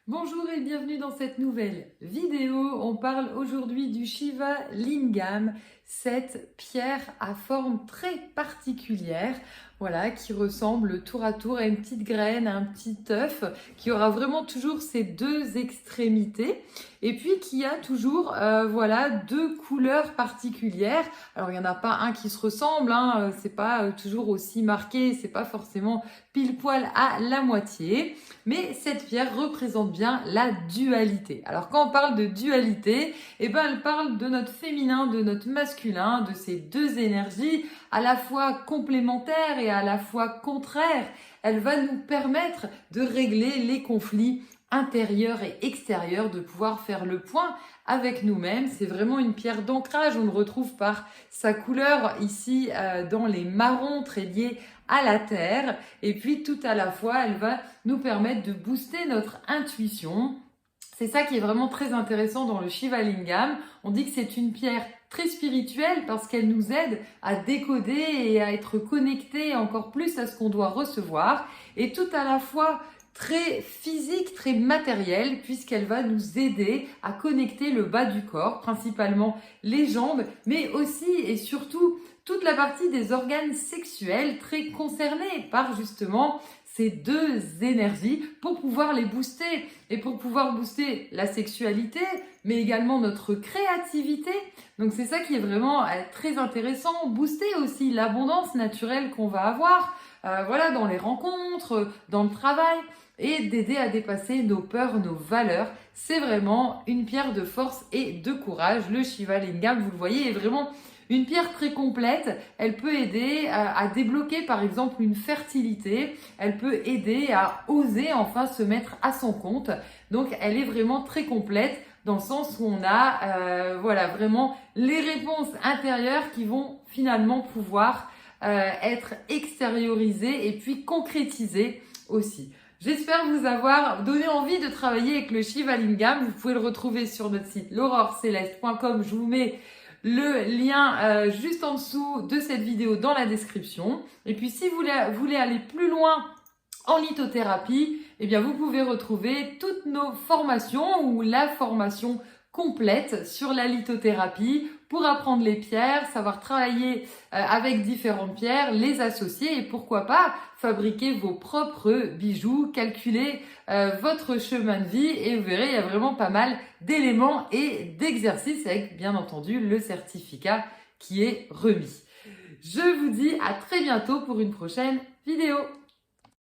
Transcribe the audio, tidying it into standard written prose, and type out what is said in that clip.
Bonjour et bienvenue dans cette nouvelle vidéo. On parle aujourd'hui du Shiva Lingam, cette pierre à forme très particulière, voilà, qui ressemble tour à tour à une petite graine, à un petit œuf, qui aura vraiment toujours ces deux extrémités, et puis qui a toujours, voilà, deux couleurs particulières. Alors il n'y en a pas un qui se ressemble, hein, c'est pas toujours aussi marqué, c'est pas forcément pile poil à la moitié. Mais cette pierre représente bien la dualité. Alors quand on parle de dualité, elle parle de notre féminin, de notre masculin, de ces deux énergies à la fois complémentaires et à la fois contraires. Elle va nous permettre de régler les conflits intérieurs et extérieurs, de pouvoir faire le point avec nous-mêmes. C'est vraiment une pierre d'ancrage. On le retrouve par sa couleur ici dans les marrons très liés à la terre. Et puis tout à la fois, elle va nous permettre de booster notre intuition. C'est ça qui est vraiment très intéressant dans le Shiva Lingam. On dit que c'est une pierre très spirituelle parce qu'elle nous aide à décoder et à être connectés encore plus à ce qu'on doit recevoir. Et tout à la fois très physique, très matérielle, puisqu'elle va nous aider à connecter le bas du corps, principalement les jambes, mais aussi et surtout toute la partie des organes sexuels très concernés par justement ces deux énergies pour pouvoir les booster et pour pouvoir booster la sexualité, mais également notre créativité. Donc c'est ça qui est vraiment très intéressant, booster aussi l'abondance naturelle qu'on va avoir, voilà, dans les rencontres, dans le travail, et d'aider à dépasser nos peurs, nos valeurs. C'est vraiment une pierre de force et de courage. Le Shiva Lingam, vous le voyez, est vraiment une pierre très complète. Elle peut aider à débloquer par exemple une fertilité. Elle peut aider à oser enfin se mettre à son compte. Donc elle est vraiment très complète dans le sens où on a voilà, vraiment les réponses intérieures qui vont finalement pouvoir être extériorisées et puis concrétisées aussi. J'espère vous avoir donné envie de travailler avec le Shiva Lingam. Vous pouvez le retrouver sur notre site l'auroreceleste.com. Je vous mets le lien juste en dessous de cette vidéo dans la description. Et puis si vous voulez aller plus loin en lithothérapie, eh bien vous pouvez retrouver toutes nos formations ou la formation complète sur la lithothérapie pour apprendre les pierres, savoir travailler avec différentes pierres, les associer et pourquoi pas fabriquer vos propres bijoux, calculer votre chemin de vie et vous verrez, il y a vraiment pas mal d'éléments et d'exercices avec bien entendu le certificat qui est remis. Je vous dis à très bientôt pour une prochaine vidéo.